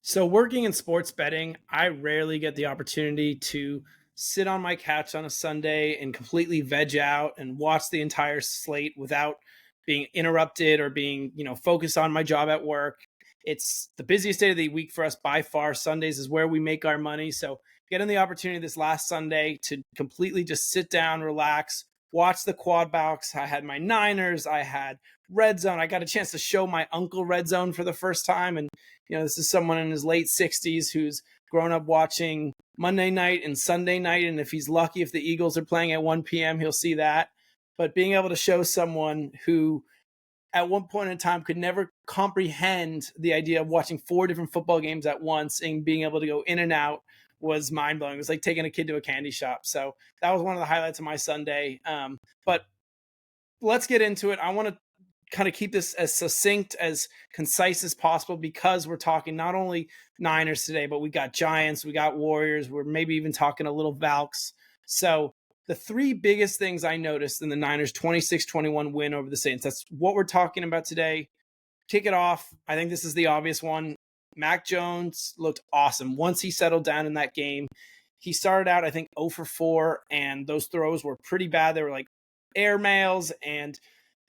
So, working in sports betting, I rarely get the opportunity to sit on my couch on a Sunday and completely veg out and watch the entire slate without being interrupted or being, focused on my job at work. It's the busiest day of the week for us by far. Sundays is where we make our money. So, getting the opportunity this last Sunday to completely just sit down, relax, watch the quad box. I had my Niners, I had Red Zone. I got a chance to show my uncle Red Zone for the first time. And this is someone in his late 60s who's grown up watching Monday night and Sunday night. And if he's lucky, if the Eagles are playing at 1 p.m., he'll see that. But being able to show someone who at one point in time could never comprehend the idea of watching 4 different football games at once and being able to go in and out was mind blowing. It was like taking a kid to a candy shop. So that was one of the highlights of my Sunday. But let's get into it. I want to kind of keep this as succinct, as concise as possible, because we're talking not only Niners today, but we got Giants, we got Warriors, we're maybe even talking a little Valks. So the 3 biggest things I noticed in the Niners 26-21 win over the Saints, that's what we're talking about today. Kick it off. I think this is the obvious one. Mac Jones looked awesome. Once he settled down in that game, he started out, I think, 0 for 4, and those throws were pretty bad. They were like air mails, and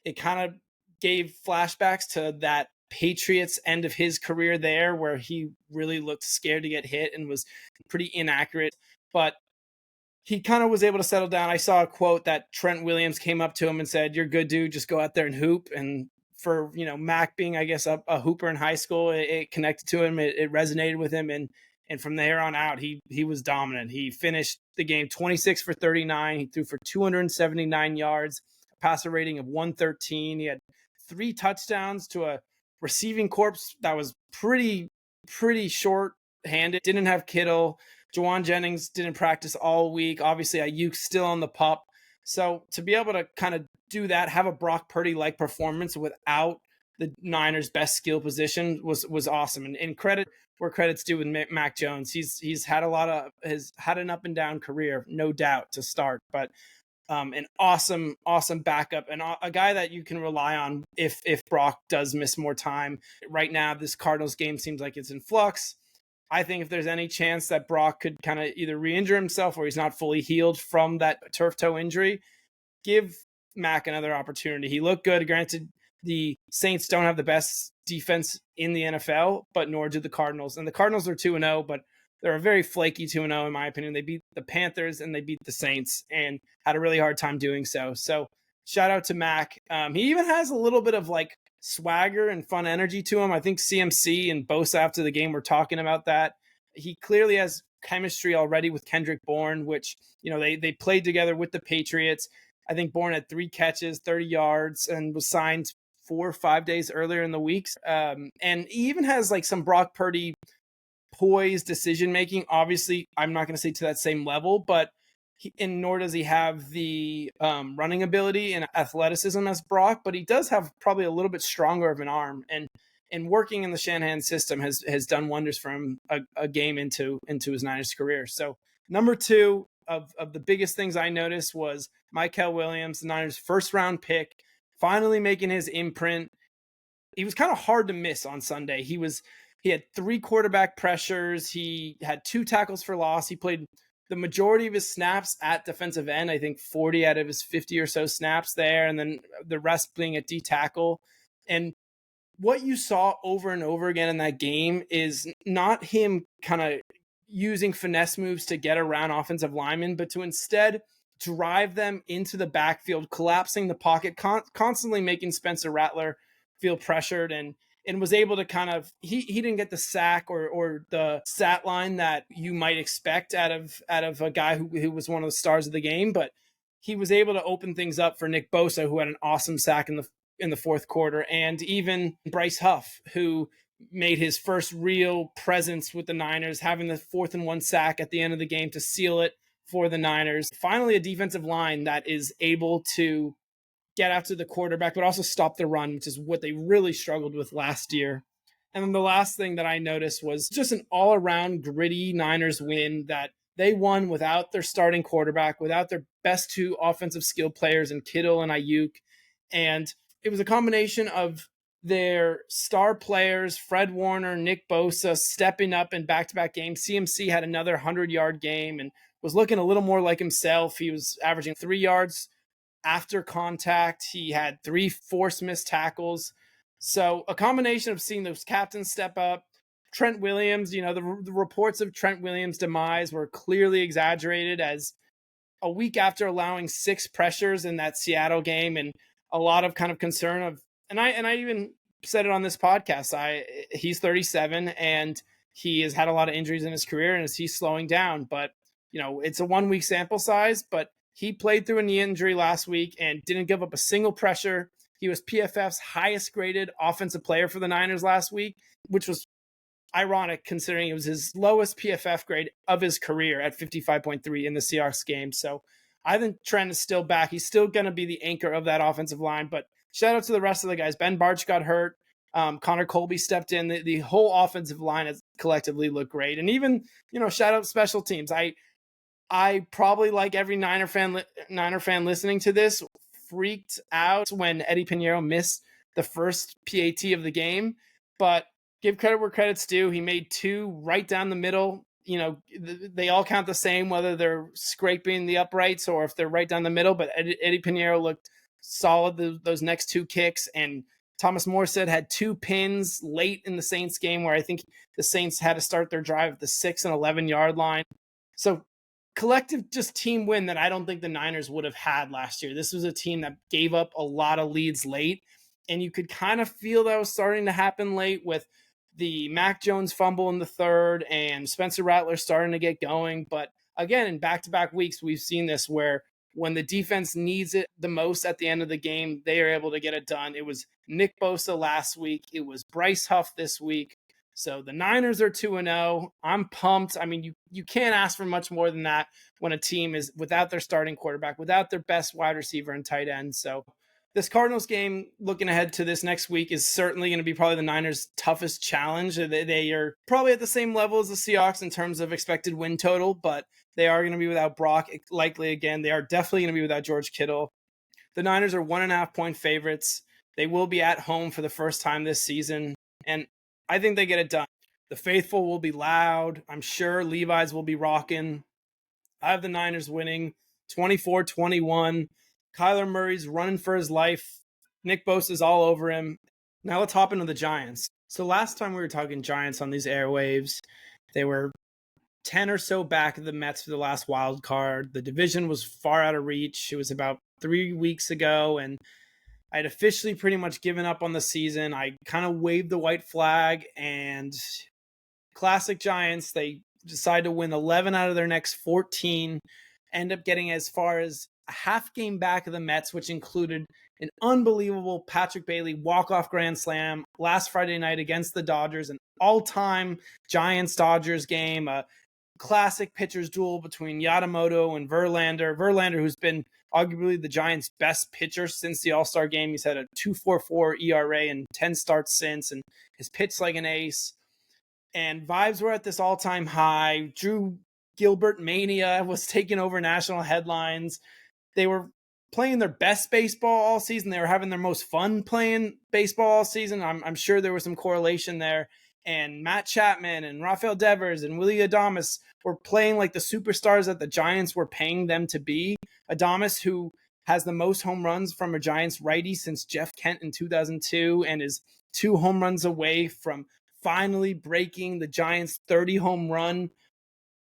it kind of gave flashbacks to that Patriots end of his career there, where he really looked scared to get hit and was pretty inaccurate. But he kind of was able to settle down. I saw a quote that Trent Williams came up to him and said, "You're good, dude. Just go out there and hoop." And for, Mac being, I guess, a hooper in high school, it connected to him. It resonated with him. And from there on out, he was dominant. He finished the game 26 for 39. He threw for 279 yards, a passer rating of 113. He had 3 touchdowns to a receiving corps that was pretty short-handed. Didn't have Kittle. Juwan Jennings didn't practice all week. Obviously, Ayuk's still on the pup. So to be able to kind of do that, have a Brock Purdy-like performance without the Niners' best skill position was awesome. And credit where credit's due with Mac Jones. He's had had an up and down career, no doubt, to start, but an awesome backup and a guy that you can rely on if Brock does miss more time. Right now, this Cardinals game seems like it's in flux. I think if there's any chance that Brock could kind of either re-injure himself or he's not fully healed from that turf toe injury, give Mac another opportunity. He looked good. Granted, the Saints don't have the best defense in the NFL, but nor do the Cardinals. And the Cardinals are 2-0, but they're a very flaky 2-0 in my opinion. They beat the Panthers and they beat the Saints and had a really hard time doing so. So shout out to Mac. He even has a little bit of like swagger and fun energy to him. I think CMC and Bosa after the game were talking about that. He clearly has chemistry already with Kendrick Bourne, which, they played together with the Patriots. I think Bourne had 3 catches, 30 yards, and was signed 4 or 5 days earlier in the week. And he even has like some Brock Purdy poised decision making. Obviously, I'm not going to say to that same level, but nor does he have the running ability and athleticism as Brock, but he does have probably a little bit stronger of an arm. And working in the Shanahan system has done wonders for him a game into his Niners career. So number 2 of the biggest things I noticed was Mykel Williams, the Niners' first round pick, finally making his imprint. He was kind of hard to miss on Sunday. He had 3 quarterback pressures. He had 2 tackles for loss. He played the majority of his snaps at defensive end, I think 40 out of his 50 or so snaps there, and then the rest being at D tackle. And what you saw over and over again in that game is not him kind of using finesse moves to get around offensive linemen, but to instead drive them into the backfield, collapsing the pocket, constantly making Spencer Rattler feel pressured, and was able to kind of, he didn't get the sack or the stat line that you might expect out of a guy who was one of the stars of the game, but he was able to open things up for Nick Bosa, who had an awesome sack in the fourth quarter, and even Bryce Huff, who made his first real presence with the Niners, having the 4th and 1 sack at the end of the game to seal it for the Niners. Finally, a defensive line that is able to get after the quarterback, but also stop the run, which is what they really struggled with last year. And then the last thing that I noticed was just an all-around gritty Niners win, that they won without their starting quarterback, without their best 2 offensive skill players in Kittle and Ayuk. And it was a combination of their star players, Fred Warner, Nick Bosa, stepping up in back-to-back games. CMC had another 100-yard game and was looking a little more like himself. He was averaging 3 yards after contact. He had 3 forced missed tackles. So a combination of seeing those captains step up. Trent Williams, the reports of Trent Williams' demise were clearly exaggerated, as a week after allowing 6 pressures in that Seattle game, and a lot of kind of concern of, and I even said it on this podcast, he's 37 and he has had a lot of injuries in his career, and he's slowing down, but it's a 1 week sample size, but he played through a knee injury last week and didn't give up a single pressure. He was PFF's highest graded offensive player for the Niners last week, which was ironic considering it was his lowest PFF grade of his career at 55.3 in the Seahawks game. So I think Trent is still back. He's still going to be the anchor of that offensive line, but shout out to the rest of the guys. Ben Barch got hurt. Connor Colby stepped in. The whole offensive line has collectively looked great. And even, shout out special teams. I probably, like every Niner fan listening to this, freaked out when Eddie Pinheiro missed the first PAT of the game, but give credit where credit's due. He made 2 right down the middle. They all count the same, whether they're scraping the uprights or if they're right down the middle, but Eddie Pinheiro looked solid those next 2 kicks, and Thomas Morstead had 2 pins late in the Saints game where I think the Saints had to start their drive at the 6 and 11-yard line. So collective just team win that I don't think the Niners would have had last year. This was a team that gave up a lot of leads late, and you could kind of feel that was starting to happen late with the Mac Jones fumble in the 3rd and Spencer Rattler starting to get going. But again, in back-to-back weeks, we've seen this where when the defense needs it the most at the end of the game, they are able to get it done. It was Nick Bosa last week. It was Bryce Huff this week. So the Niners are 2-0. I'm pumped. I mean, you can't ask for much more than that when a team is without their starting quarterback, without their best wide receiver and tight end. So this Cardinals game, looking ahead to this next week, is certainly going to be probably the Niners' toughest challenge. They are probably at the same level as the Seahawks in terms of expected win total, but they are going to be without Brock likely again. They are definitely going to be without George Kittle. The Niners are 1.5-point favorites. They will be at home for the first time this season, and I think they get it done. The faithful will be loud. I'm sure Levi's will be rocking. I have the Niners winning 24-21. Kyler Murray's running for his life. Nick Bosa's all over him. Now let's hop into the Giants. So last time we were talking Giants on these airwaves, they were 10 or so back of the Mets for the last wild card. The division was far out of reach. It was about 3 weeks ago, and I'd officially pretty much given up on the season. I kind of waved the white flag, and classic Giants, they decide to win 11 out of their next 14, end up getting as far as a half game back of the Mets, which included an unbelievable Patrick Bailey walk-off grand slam last Friday night against the Dodgers, an all-time Giants-Dodgers game, a classic pitcher's duel between Yamamoto and Verlander. Verlander, who's been arguably the Giants' best pitcher since the All-Star game. He's had a 2.44 ERA and 10 starts since, and has pitched like an ace. And vibes were at this all-time high. Drew Gilbert mania was taking over national headlines. They were playing their best baseball all season. They were having their most fun playing baseball all season. I'm sure there was some correlation there. And Matt Chapman and Rafael Devers and Willie Adames were playing like the superstars that the Giants were paying them to be. Adames, who has the most home runs from a Giants righty since Jeff Kent in 2002 and is 2 home runs away from finally breaking the Giants' 30 home run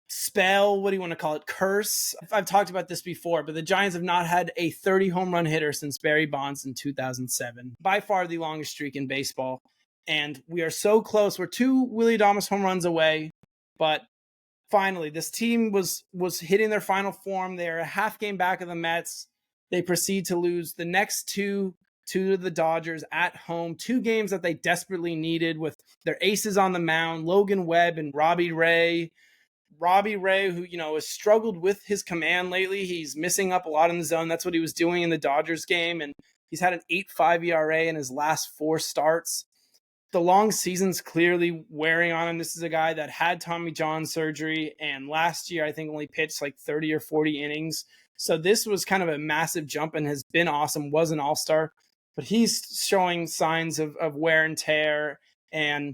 spell. What do you want to call it? Curse. I've talked about this before, but the Giants have not had a 30 home run hitter since Barry Bonds in 2007. By far the longest streak in baseball. And we are so close. We're 2 Willie Adames home runs away. But finally, this team was hitting their final form. They're a half game back of the Mets. They proceed to lose the next two to the Dodgers at home. 2 games that they desperately needed with their aces on the mound, Logan Webb and Robbie Ray. Robbie Ray, who, has struggled with his command lately. He's missing up a lot in the zone. That's what he was doing in the Dodgers game. And he's had an 8.5 ERA in his last 4 starts. The long season's clearly wearing on him. This is a guy that had Tommy John surgery, and last year I think only pitched like 30 or 40 innings. So this was kind of a massive jump and has been awesome, was an all-star. but he's showing signs of wear and tear. And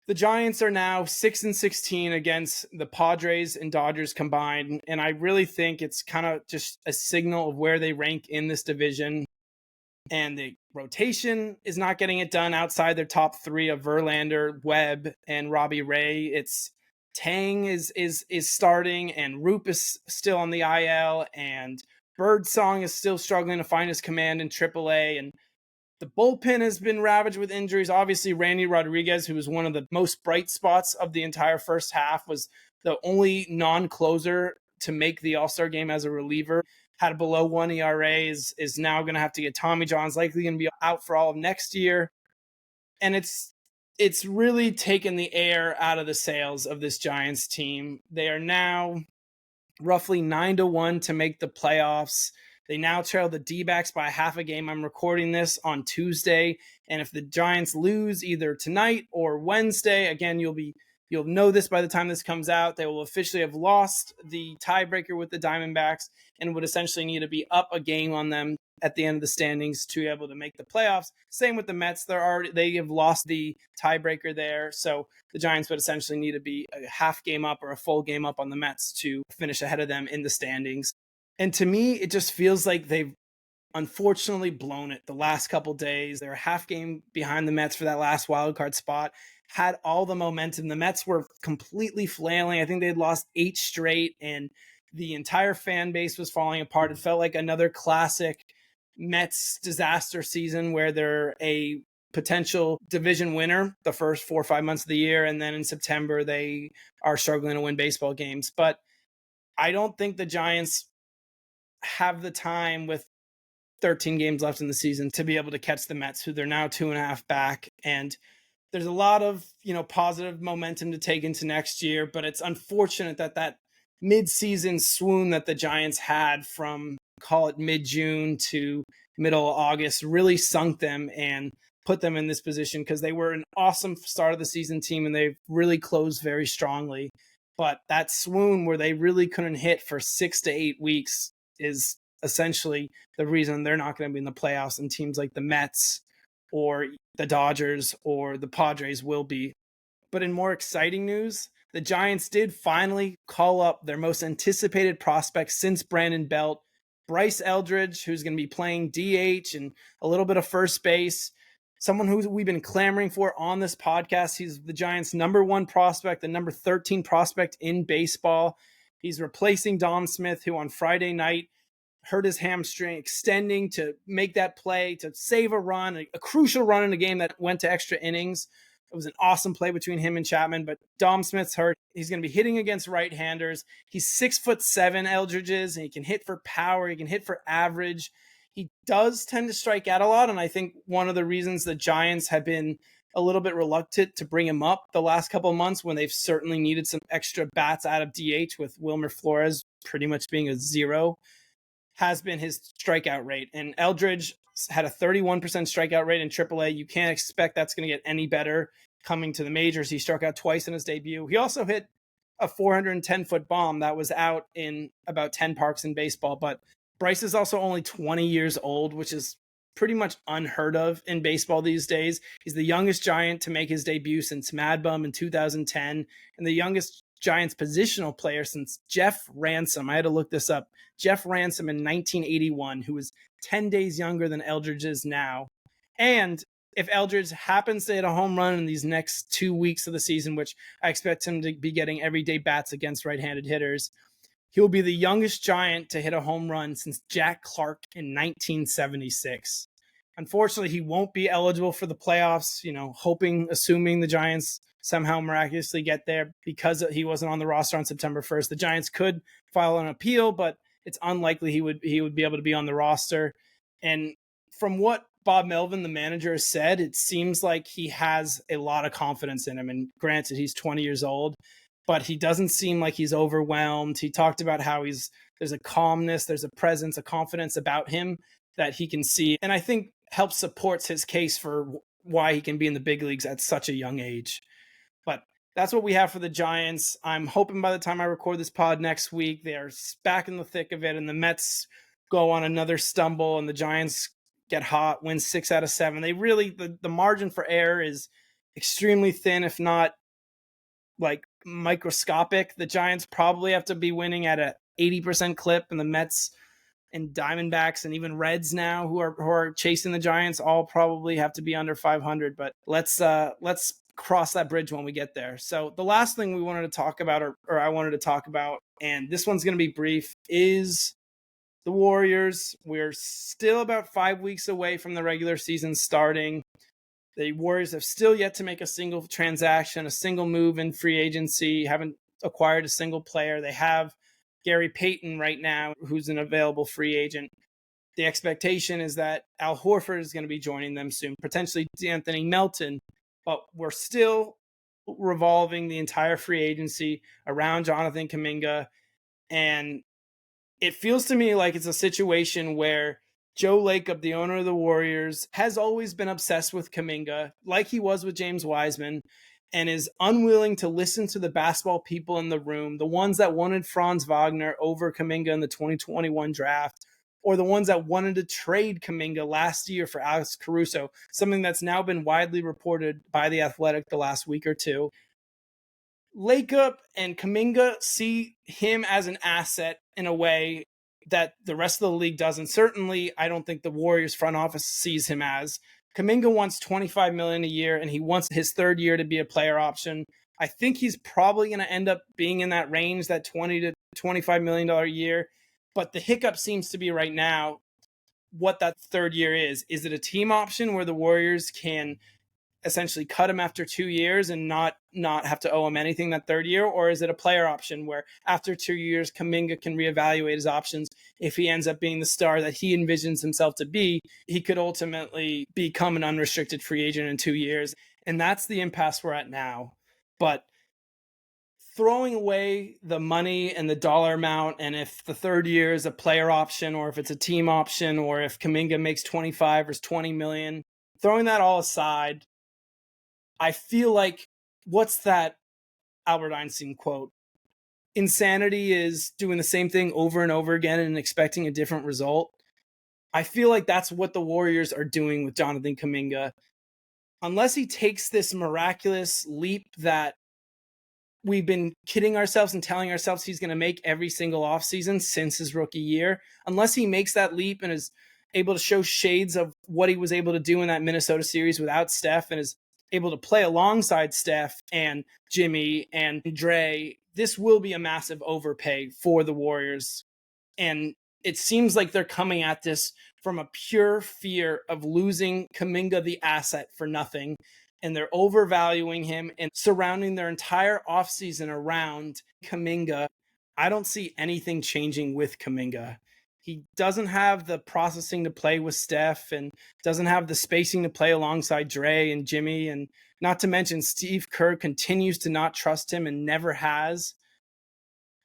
the Giants are now 6-16 against the Padres and Dodgers combined. And I really think it's kind of just a signal of where they rank in this division. And the rotation is not getting it done outside their top three of Verlander, Webb, and Robbie Ray. It's Tang is starting, and Roop is still on the IL, and Birdsong is still struggling to find his command in AAA, and the bullpen has been ravaged with injuries. Obviously, Randy Rodriguez, who was one of the most bright spots of the entire first half, was the only non-closer to make the All-Star game as a reliever. Had a below 1 ERA, is now going to have to get Tommy John's likely going to be out for all of next year. And it's really taken the air out of the sails of this Giants team. They are now roughly 9-1 to make the playoffs. They now trail the D-backs by half a game. I'm recording this on Tuesday, and if the Giants lose either tonight or Wednesday, again, you'll know this by the time this comes out, they will officially have lost the tiebreaker with the Diamondbacks and would essentially need to be up a game on them at the end of the standings to be able to make the playoffs. Same with the Mets. They have lost the tiebreaker there. So the Giants would essentially need to be a half game up or a full game up on the Mets to finish ahead of them in the standings. And to me, it just feels like they've unfortunately blown it the last couple days. They're a half game behind the Mets for that last wild card spot. Had all the momentum. The Mets were completely flailing. I think they had lost 8 straight, and the entire fan base was falling apart. It felt like another classic Mets disaster season where they're a potential division winner the first 4 or 5 months of the year, and then in September they are struggling to win baseball games. But I don't think the Giants have the time with 13 games left in the season to be able to catch the Mets, who they're now 2.5 back. And there's a lot of, positive momentum to take into next year, but it's unfortunate that mid-season swoon that the Giants had from, call it mid-June to middle of August, really sunk them and put them in this position, because they were an awesome start of the season team and they've really closed very strongly. But that swoon where they really couldn't hit for 6 to 8 weeks is essentially the reason they're not going to be in the playoffs, and teams like the Mets or the Dodgers or the Padres will be. But in more exciting news, the Giants did finally call up their most anticipated prospect since Brandon Belt, Bryce Eldridge, who's going to be playing DH and a little bit of first base. Someone who we've been clamoring for on this podcast. He's the Giants' number 1 prospect, the number 13 prospect in baseball. He's replacing Dom Smith, who on Friday night hurt his hamstring, extending to make that play to save a run, a crucial run in a game that went to extra innings. It was an awesome play between him and Chapman, but Dom Smith's hurt. He's going to be hitting against right-handers. He's 6'7", Eldridge is, and he can hit for power. He can hit for average. He does tend to strike out a lot, and I think one of the reasons the Giants have been a little bit reluctant to bring him up the last couple of months, when they've certainly needed some extra bats out of DH, with Wilmer Flores pretty much being a 0, has been his strikeout rate. And Eldridge had a 31% strikeout rate in AAA. You can't expect that's going to get any better coming to the majors. He struck out twice in his debut. He also hit a 410-foot bomb that was out in about 10 parks in baseball. But Bryce is also only 20 years old, which is pretty much unheard of in baseball these days. He's the youngest Giant to make his debut since Mad Bum in 2010, and the youngest Giants positional player since Jeff Ransom. I had to look this up. Jeff Ransom in 1981, who was 10 days younger than Eldridge is now. And if Eldridge happens to hit a home run in these next 2 weeks of the season, which I expect him to be getting everyday bats against right-handed hitters, he will be the youngest Giant to hit a home run since Jack Clark in 1976. Unfortunately, he won't be eligible for the playoffs, assuming the Giants somehow miraculously get there, because he wasn't on the roster on September 1st. The Giants could file an appeal, but it's unlikely he would be able to be on the roster. And from what Bob Melvin, the manager, has said, it seems like he has a lot of confidence in him. And granted, he's 20 years old, but he doesn't seem like he's overwhelmed. He talked about how there's a calmness, there's a presence, a confidence about him that he can see, and I think helps supports his case for why he can be in the big leagues at such a young age. But that's what we have for the Giants. I'm hoping by the time I record this pod next week, they're back in the thick of it, and the Mets go on another stumble, and the Giants get hot, win 6 out of 7. They really, the margin for error is extremely thin, if not like microscopic. The Giants probably have to be winning at a 80% clip, and the Mets and Diamondbacks and even Reds now who are chasing the Giants all probably have to be under 500. But let's cross that bridge when we get there. So the last thing we wanted to talk about, or I wanted to talk about, and this one's going to be brief, is the Warriors. We're still about 5 weeks away from the regular season starting. The Warriors have still yet to make a single transaction, a single move in free agency, haven't acquired a single player. They have Gary Payton right now, who's an available free agent. The expectation is that Al Horford is going to be joining them soon, potentially D'Anthony Melton, but we're still revolving the entire free agency around Jonathan Kuminga. And it feels to me like it's a situation where Joe Lacob, the owner of the Warriors, has always been obsessed with Kuminga, like he was with James Wiseman, and is unwilling to listen to the basketball people in the room, the ones that wanted Franz Wagner over Kuminga in the 2021 draft, or the ones that wanted to trade Kuminga last year for Alex Caruso, something that's now been widely reported by The Athletic the last week or two. Lacob and Kuminga see him as an asset in a way that the rest of the league doesn't. Certainly, I don't think the Warriors front office sees him as. Kuminga wants $25 million a year, and he wants his third year to be a player option. I think he's probably going to end up being in that range, that $20 to $25 million a year. But the hiccup seems to be right now what that third year is. Is it a team option where the Warriors can essentially cut him after 2 years and not have to owe him anything that third year? Or is it a player option where after 2 years, Kuminga can reevaluate his options? If he ends up being the star that he envisions himself to be, he could ultimately become an unrestricted free agent in 2 years. And that's the impasse we're at now. But throwing away the money and the dollar amount, and if the third year is a player option, or if it's a team option, or if Kuminga makes 25 or 20 million, throwing that all aside, I feel like, what's that Albert Einstein quote? Insanity is doing the same thing over and over again and expecting a different result. I feel like that's what the Warriors are doing with Jonathan Kuminga. Unless he takes this miraculous leap that we've been kidding ourselves and telling ourselves he's going to make every single offseason since his rookie year, unless he makes that leap and is able to show shades of what he was able to do in that Minnesota series without Steph, and is able to play alongside Steph and Jimmy and Dre, this will be a massive overpay for the Warriors. And it seems like they're coming at this from a pure fear of losing Kuminga, the asset, for nothing. And they're overvaluing him and surrounding their entire offseason around Kuminga. I don't see anything changing with Kuminga. He doesn't have the processing to play with Steph, and doesn't have the spacing to play alongside Dre and Jimmy. And not to mention, Steve Kerr continues to not trust him and never has.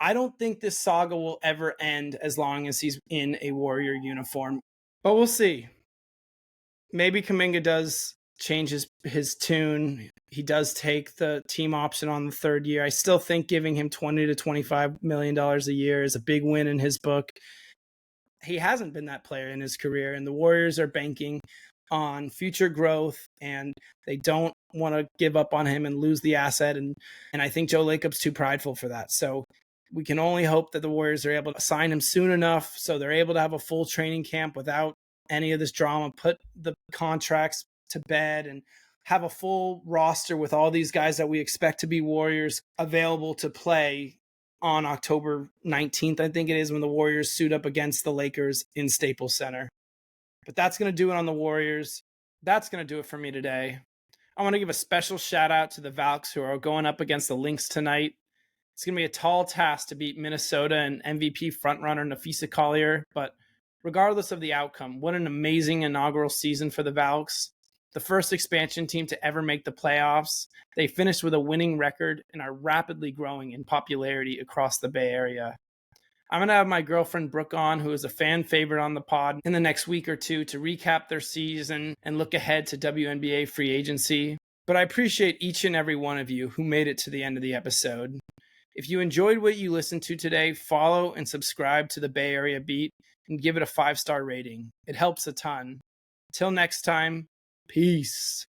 I don't think this saga will ever end as long as he's in a Warrior uniform. But we'll see. Maybe Kuminga does change his tune. He does take the team option on the third year. I still think giving him $20 to $25 million a year is a big win in his book. He hasn't been that player in his career, and the Warriors are banking on future growth, and they don't want to give up on him and lose the asset. And I think Joe Lacob's too prideful for that. So we can only hope that the Warriors are able to sign him soon enough so they're able to have a full training camp without any of this drama, put the contracts to bed, and have a full roster with all these guys that we expect to be Warriors available to play on October 19th, I think it is, when the Warriors suit up against the Lakers in Staples Center. But that's going to do it on the Warriors. That's going to do it for me today. I want to give a special shout out to the Valks, who are going up against the Lynx tonight. It's going to be a tall task to beat Minnesota and MVP frontrunner Nafisa Collier, but regardless of the outcome, what an amazing inaugural season for the Valks. The first expansion team to ever make the playoffs. They finished with a winning record and are rapidly growing in popularity across the Bay Area. I'm going to have my girlfriend Brooke on, who is a fan favorite on the pod, in the next week or two to recap their season and look ahead to WNBA free agency. But I appreciate each and every one of you who made it to the end of the episode. If you enjoyed what you listened to today, follow and subscribe to the Bay Area Beat and give it a 5-star rating. It helps a ton. Till next time, peace.